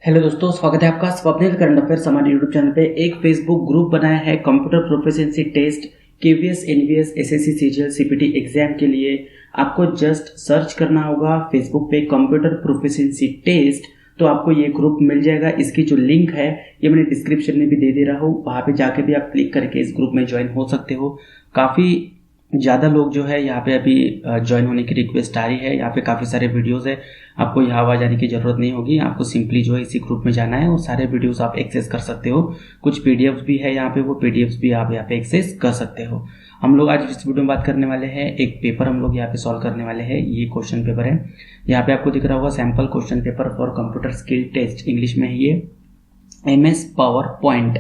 Hello दोस्तों, स्वागत है आपका स्वप्निल करंट अफेयर्स हमारे यूट्यूब चैनल पे। एक फेसबुक ग्रुप बनाया है computer proficiency test KVS NVS SSC CGL CPT exam के लिए। आपको जस्ट सर्च करना होगा फेसबुक पे कंप्यूटर प्रोफिशिएंसी टेस्ट, तो आपको ये ग्रुप मिल जाएगा। इसकी जो लिंक है ये मैंने डिस्क्रिप्शन में भी दे रहा हूँ, वहाँ पे जाके भी आप क्लिक करके इस ग्रुप में ज्वाइन हो सकते हो। काफ़ी ज़्यादा लोग जो है यहाँ पे अभी ज्वाइन होने की रिक्वेस्ट आ रही है। यहाँ पे काफ़ी सारे वीडियोस है, आपको यहाँ आवाज जाने की ज़रूरत नहीं होगी। आपको सिंपली जो है इसी ग्रुप में जाना है और सारे वीडियोस आप एक्सेस कर सकते हो। कुछ पीडीएफ्स भी है यहाँ पे, वो पीडीएफ्स भी आप यहाँ पे एक्सेस कर सकते हो। हम लोग आज इस वीडियो में बात करने वाले हैं, एक पेपर हम लोग यहाँ पे सॉल्व करने वाले हैं। ये क्वेश्चन पेपर है, यहाँ पे आपको दिख रहा होगा sample question paper for computer skill test, English में है ये MS पावर पॉइंट।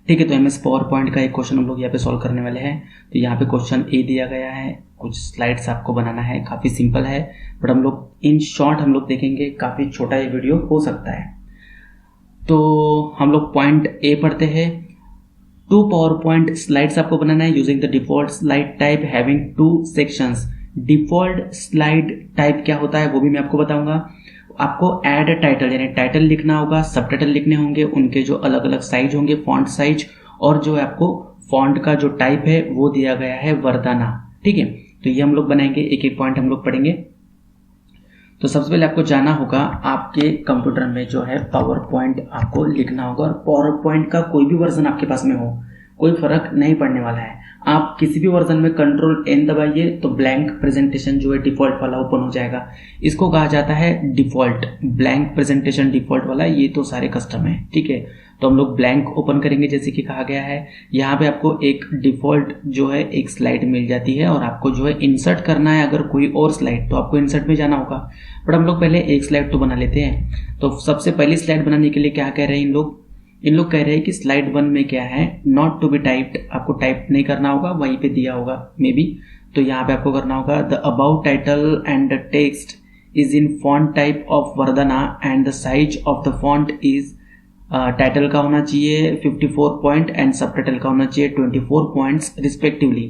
ठीक है, तो MS पावर पॉइंट का एक क्वेश्चन हम लोग यहाँ पे सॉल्व करने वाले हैं। तो यहाँ पे क्वेश्चन ए दिया गया है, कुछ स्लाइड्स आपको बनाना है, काफ़ी सिंपल है, बट हम लोग इन शॉर्ट हम लोग देखेंगे, काफ़ी छोटा ये वीडियो हो सकता है। तो हम लोग पॉइंट ए पढ़ते हैं। 2 पावर पॉइंट स्लाइड्स आपको बनाना है using the default slide type having 2 sections. Default slide type क्या होता है वो भी मैं आपको बताऊंगा। आपको ऐड टाइटल यानी टाइटल लिखना होगा, सब टाइटल लिखने होंगे, उनके जो अलग अलग साइज होंगे, फॉन्ट साइज, और जो है आपको फॉन्ट का जो टाइप है वो दिया गया है वर्दाना। ठीक है, तो ये हम लोग बनाएंगे, एक एक पॉइंट हम लोग पढ़ेंगे। तो सबसे पहले आपको जाना होगा, आपके कंप्यूटर में जो है पावर पॉइंट आपको लिखना होगा, और पावर पॉइंट का कोई भी वर्जन आपके पास में हो, कोई फर्क नहीं पड़ने वाला है। आप किसी भी वर्जन में Ctrl+N दबाइए तो ब्लैंक प्रेजेंटेशन जो है डिफॉल्ट वाला ओपन हो जाएगा। इसको कहा जाता है डिफॉल्ट, ब्लैंक प्रेजेंटेशन डिफॉल्ट वाला, ये तो सारे कस्टम है। ठीक है, तो हम लोग ब्लैंक ओपन करेंगे जैसे कि कहा गया है। यहाँ पे आपको एक डिफॉल्ट जो है एक स्लाइड मिल जाती है, और आपको जो है इंसर्ट करना है अगर कोई और स्लाइड, तो आपको इंसर्ट में जाना होगा। बट हम लोग पहले एक स्लाइड तो बना लेते हैं। तो सबसे पहली स्लाइड बनाने के लिए क्या कह रहे हैं इन लोग कह रहे हैं कि स्लाइड 1 में क्या है, नॉट टू बी टाइप्ड, आपको टाइप नहीं करना होगा, वहीं पे दिया होगा मे बी। तो यहाँ पे आपको करना होगा the about title and the text is in font type of Verdana and the size of the font is, title का होना चाहिए 54 पॉइंट एंड सब टाइटल का होना चाहिए 24 points respectively.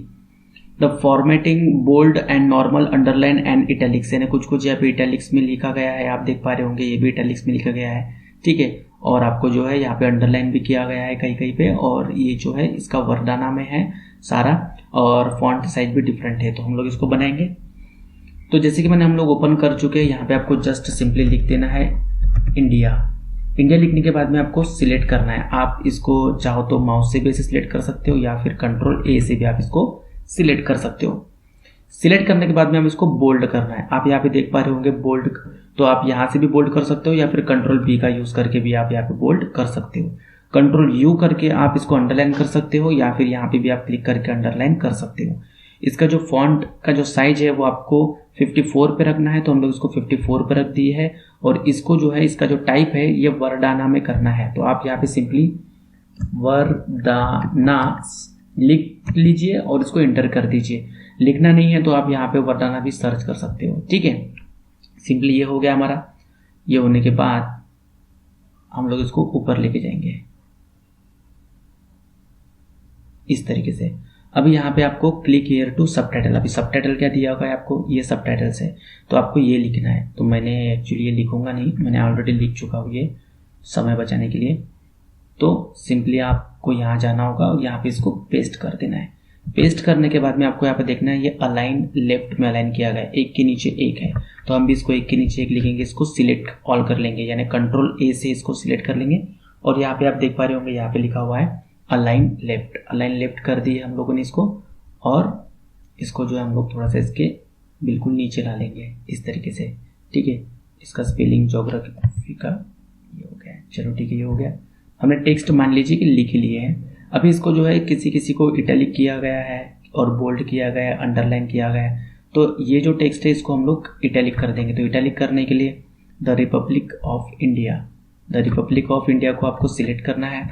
The formatting bold and normal underline and italics, यानी कुछ यहाँ पे इटैलिक्स में लिखा गया है, आप देख पा रहे होंगे ये भी इटैलिक्स में लिखा गया है। ठीक है, और आपको जो है यहाँ पे अंडरलाइन भी किया गया है कहीं कहीं पे, और ये जो है इसका वर्डाना में है सारा, और फॉन्ट साइज भी डिफरेंट है। तो हम लोग इसको बनाएंगे। तो जैसे कि मैंने हम लोग ओपन कर चुके हैं, यहाँ पे आपको जस्ट सिंपली लिख देना है इंडिया। इंडिया लिखने के बाद में आपको सिलेक्ट करना है। आप इसको चाहो तो माउस से भी ऐसे सिलेक्ट कर सकते हो, या फिर Ctrl+A से भी आप इसको सिलेक्ट कर सकते हो। सिलेक्ट करने के बाद में हम इसको बोल्ड करना है। आप यहाँ पे देख पा रहे होंगे बोल्ड, तो आप यहाँ से भी बोल्ड कर सकते हो, या फिर Ctrl+B का यूज करके भी आप यहाँ पे बोल्ड कर सकते हो। Ctrl+U करके आप इसको अंडरलाइन कर सकते हो, या फिर यहाँ पे भी आप क्लिक करके अंडरलाइन कर सकते हो। इसका जो फॉन्ट का जो साइज है वो आपको 54 पे रखना है, तो हम लोग इसको 54 पे रख दिए है। और इसको जो है इसका जो टाइप है ये वर्डाना में करना है, तो आप यहाँ पे सिंपली वर्दाना लिख लीजिए और इसको एंटर कर दीजिए। लिखना नहीं है तो आप यहाँ पे वर्डाना भी सर्च कर सकते हो। ठीक है, सिंपली ये हो गया हमारा। ये होने के बाद हम लोग इसको ऊपर लेके जाएंगे इस तरीके से। अभी यहाँ पे आपको क्लिक हियर टू सबटाइटल, अभी सबटाइटल क्या दिया होगा आपको, ये सबटाइटल्स है, तो आपको ये लिखना है। तो मैंने एक्चुअली ये लिखूंगा नहीं, मैंने ऑलरेडी लिख चुका हूँ ये समय बचाने के लिए। तो सिंपली आपको यहाँ जाना होगा और यहाँ पे इसको पेस्ट कर देना है। पेस्ट करने के बाद में आपको यहाँ पे देखना है ये अलाइन लेफ्ट में अलाइन किया गया है, एक के नीचे एक है, तो हम भी इसको एक के नीचे एक लिखेंगे, इसको सिलेक्ट ऑल कर लेंगे, यानी Ctrl+A से इसको सिलेक्ट कर लेंगे। और यहाँ पे आप देख पा रहे होंगे यहाँ पे लिखा हुआ है अलाइन लेफ्ट। अलाइन लेफ्ट कर दिए हम लोगों ने इसको, और इसको जो है हम लोग थोड़ा सा इसके बिल्कुल नीचे ला लेंगे इस तरीके से। ठीक है, इसका स्पेलिंग ज्योग्राफी का ये हो गया। चलो ठीक है, ये हो गया। हमने टेक्स्ट मान लीजिए कि लिख लिए हैं। अभी इसको जो है किसी को इटैलिक किया गया है और बोल्ड किया गया है, अंडरलाइन किया गया है, तो ये जो टेक्स्ट है इसको हम लोग इटैलिक कर देंगे। तो इटैलिक करने के लिए द रिपब्लिक ऑफ इंडिया को आपको सिलेक्ट करना है।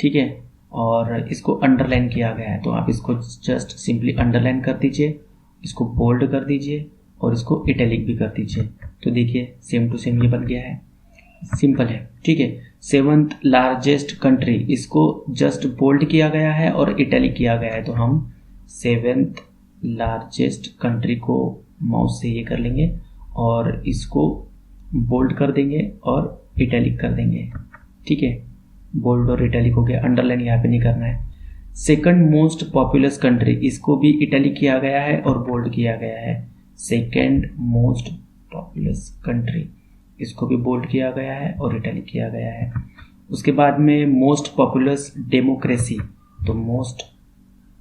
ठीक है, और इसको अंडरलाइन किया गया है, तो आप इसको जस्ट सिंपली अंडरलाइन कर दीजिए, इसको बोल्ड कर दीजिए और इसको इटैलिक भी कर दीजिए। तो देखिए सेम टू सेम ये बन गया है, सिंपल है। ठीक है, 7th लार्जेस्ट कंट्री, इसको जस्ट बोल्ड किया गया है और इटैलिक किया गया है, तो हम 7th लार्जेस्ट कंट्री को माउस से ये कर लेंगे और इसको बोल्ड कर देंगे और इटैलिक कर देंगे। ठीक है, बोल्ड और इटैलिक हो गया, अंडरलाइन यहाँ पे नहीं करना है। सेकंड मोस्ट पॉपुलस कंट्री, इसको भी इटैलिक किया गया है और बोल्ड किया गया है। सेकंड मोस्ट पॉपुलस कंट्री, इसको भी बोल्ड किया गया है और इटैलिक किया गया है। उसके बाद में मोस्ट पॉपुलस डेमोक्रेसी, तो मोस्ट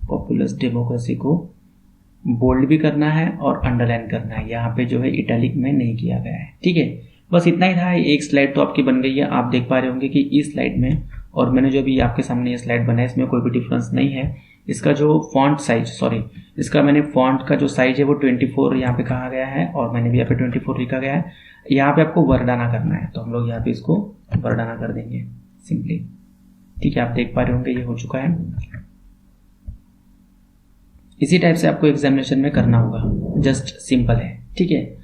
पॉपुलस डेमोक्रेसी को बोल्ड भी करना है और अंडरलाइन करना है, यहाँ पे जो है इटैलिक में नहीं किया गया है। ठीक है, बस इतना ही था। एक स्लाइड तो आपकी बन गई है, आप देख पा रहे होंगे कि इस स्लाइड में और मैंने जो भी आपके सामने ये स्लाइड बनाया इसमें कोई भी डिफरेंस नहीं है। इसका जो फॉन्ट साइज, इसका मैंने फॉन्ट का जो साइज है वो 24 यहाँ पे कहा गया है और मैंने भी यहाँ पे 24 लिखा गया है। यहाँ पे आपको वर्डाना करना है, तो हम लोग यहाँ पे इसको वर्डाना कर देंगे सिंपली। ठीक है, आप देख पा रहे होंगे ये हो चुका है। इसी टाइप से आपको एग्जामिनेशन में करना होगा, जस्ट सिंपल है। ठीक है,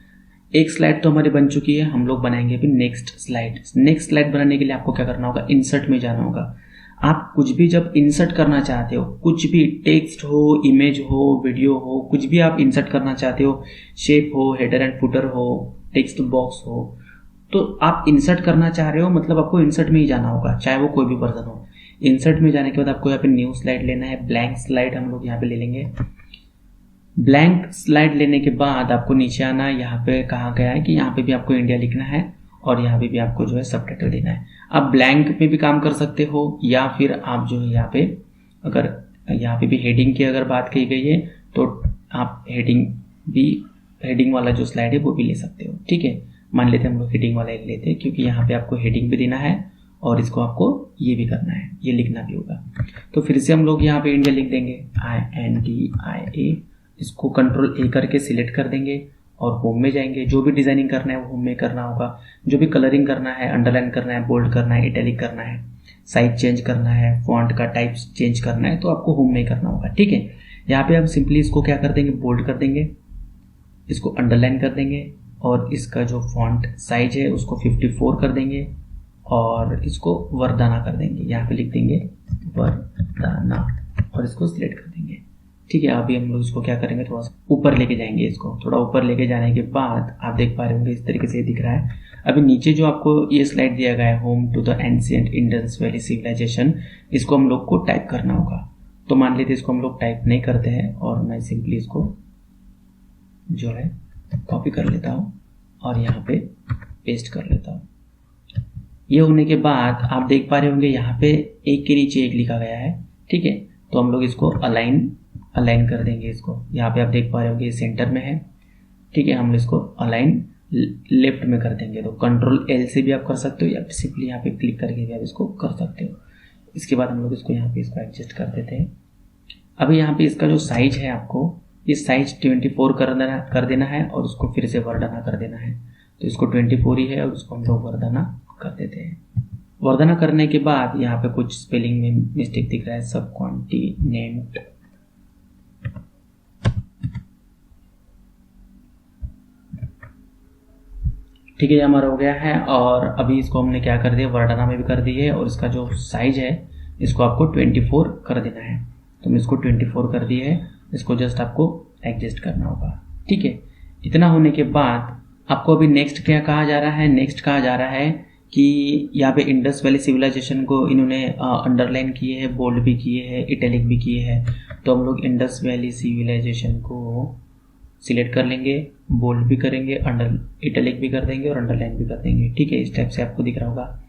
एक स्लाइड तो हमारी बन चुकी है, हम लोग बनाएंगे अभी नेक्स्ट स्लाइड। नेक्स्ट स्लाइड बनाने के लिए आपको क्या करना होगा, इंसर्ट में जाना होगा। आप कुछ भी जब इंसर्ट करना चाहते हो, कुछ भी टेक्स्ट हो, इमेज हो, वीडियो हो, कुछ भी आप इंसर्ट करना चाहते हो, शेप हो, हेडर एंड फुटर हो, टेक्स्ट बॉक्स हो, तो आप इंसर्ट करना चाह रहे हो मतलब आपको इंसर्ट में ही जाना होगा, चाहे वो कोई भी वर्जन हो। इंसर्ट में जाने के बाद आपको यहाँ पे न्यू स्लाइड लेना है, ब्लैंक स्लाइड हम लोग यहाँ पे ले लेंगे। ब्लैंक स्लाइड लेने के बाद आपको नीचे आना, यहाँ पे कहा गया है कि यहाँ पे भी आपको इंडिया लिखना है और यहाँ पे भी आपको जो है सबटाइटल देना है। आप ब्लैंक में भी काम कर सकते हो या फिर आप जो है यहाँ पे, अगर यहाँ पे भी हेडिंग की अगर बात की गई है तो आप हेडिंग वाला जो स्लाइड है वो भी ले सकते हो। ठीक है, मान लेते हैं हम लोग हेडिंग वाला लेते हैं क्योंकि यहाँ पे आपको हेडिंग भी देना है और इसको आपको ये भी करना है, ये लिखना भी होगा। तो फिर से हम लोग यहाँ पे इंडिया लिख देंगे, INDIA। इसको कंट्रोल A करके सिलेक्ट कर देंगे और होम में जाएंगे। जो भी डिजाइनिंग करना है वो होम में करना होगा, जो भी कलरिंग करना है, अंडरलाइन करना है, बोल्ड करना है, इटैलिक करना है, साइज चेंज करना है, फॉन्ट का टाइप चेंज करना है, तो आपको होम में करना होगा। ठीक है, यहाँ पे हम सिंपली इसको क्या कर देंगे, बोल्ड कर देंगे, इसको अंडरलाइन कर देंगे और इसका जो फॉन्ट साइज है उसको 54 कर देंगे और इसको वर्दाना कर देंगे। यहाँ पे लिख देंगे वर्दाना और इसको सिलेक्ट कर देंगे। ठीक है, अभी हम लोग इसको क्या करेंगे, थोड़ा सा ऊपर लेके जाएंगे। इसको थोड़ा ऊपर लेके जाने के बाद आप देख पा रहे होंगे इस तरीके से दिख रहा है। अभी नीचे जो आपको ये स्लाइड दिया गया है, home to the ancient Indus valley civilisation, इसको हम लोग को टाइप करना होगा। तो मान लेते इसको हम लोग टाइप नहीं करते हैं और मैं सिंपली इसको जो है कॉपी कर लेता हूँ और यहाँ पे पेस्ट कर लेता हूँ। ये होने के बाद आप देख पा रहे होंगे यहाँ पे एक के नीचे एक लिखा गया है। ठीक है, तो हम लोग इसको अलाइन कर देंगे। इसको यहाँ पे आप देख पा रहे होंगे सेंटर में है। ठीक है, हम इसको अलाइन लेफ्ट में कर देंगे। तो कंट्रोल L से भी आप कर सकते हो या सिंपली यहाँ पे क्लिक करके भी आप इसको कर सकते हो। इसके बाद हम लोग इसको यहाँ पे इसको एडजस्ट कर देते हैं। अभी यहाँ पे इसका जो साइज है, आपको ये साइज 24 कर देना है और उसको फिर से वर्डाना कर देना है। तो इसको 24 ही है और उसको हम लोग वर्डाना कर देते हैं। वर्डाना करने के बाद यहाँ पे कुछ स्पेलिंग में मिस्टेक दिख रहा है, सब कॉन्टिनेंट। ठीक है, ये हमारा हो गया है और अभी इसको हमने क्या कर दिया, वर्डाना में भी कर दी है और इसका जो साइज है इसको आपको 24 कर देना है। तो हम इसको 24 कर दिए है, इसको जस्ट आपको एडजस्ट करना होगा। ठीक है, इतना होने के बाद आपको अभी नेक्स्ट क्या कहा जा रहा है, नेक्स्ट कहा जा रहा है कि यहाँ पे इंडस वैली सिविलाइजेशन को इन्होंने अंडरलाइन किए हैं, बोल्ड भी किए हैं, इटैलिक भी किए हैं। तो हम लोग इंडस वैली सिविलाइजेशन को सिलेक्ट कर लेंगे, बोल्ड भी करेंगे, इटैलिक भी कर देंगे और अंडरलाइन भी कर देंगे। ठीक है, इस टाइप से आपको दिख रहा होगा।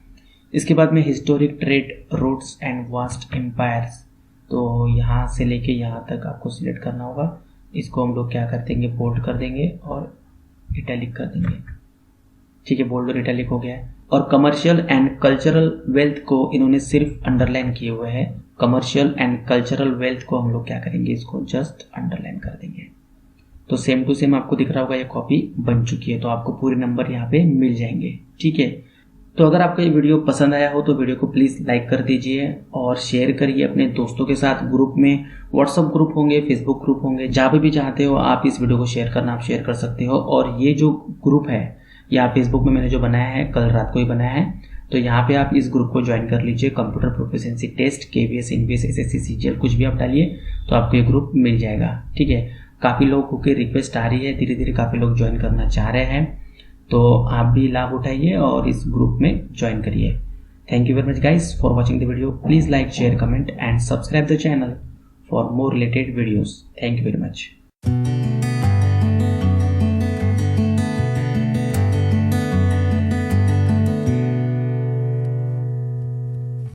इसके बाद में historic trade routes and vast empires, तो यहाँ से लेके यहाँ तक आपको सिलेक्ट करना होगा। इसको हम लोग क्या कर देंगे, बोल्ड कर देंगे और इटैलिक कर देंगे। ठीक है, बोल्ड और इटैलिक हो गया है। और कमर्शियल एंड कल्चरल वेल्थ को इन्होंने सिर्फ अंडरलाइन किए हुए हैं। कमर्शियल एंड कल्चरल वेल्थ को हम लोग क्या करेंगे, इसको जस्ट अंडरलाइन कर देंगे। तो सेम टू सेम आपको दिख रहा होगा, ये कॉपी बन चुकी है। तो आपको पूरे नंबर यहाँ पे मिल जाएंगे। ठीक है, तो अगर आपको ये वीडियो पसंद आया हो तो वीडियो को प्लीज़ लाइक कर दीजिए और शेयर करिए अपने दोस्तों के साथ। ग्रुप में व्हाट्सअप ग्रुप होंगे, फेसबुक ग्रुप होंगे, जहाँ पे भी चाहते हो आप इस वीडियो को शेयर करना, आप शेयर कर सकते हो। और ये जो ग्रुप है या फेसबुक में मैंने जो बनाया है, कल रात को ही बनाया है, तो यहाँ पे आप इस ग्रुप को ज्वाइन कर लीजिए। Computer proficiency test, KVS, NVS, SSC, CGL कुछ भी आप डालिए तो आपको ये ग्रुप मिल जाएगा। ठीक है, काफ़ी लोगों की रिक्वेस्ट आ रही है, धीरे धीरे काफ़ी लोग ज्वाइन करना चाह रहे हैं। तो आप भी लाभ उठाइए और इस ग्रुप में ज्वाइन करिए। Thank you very much guys for watching the video. Please like, share, comment and subscribe the channel for more related videos. Thank you very much.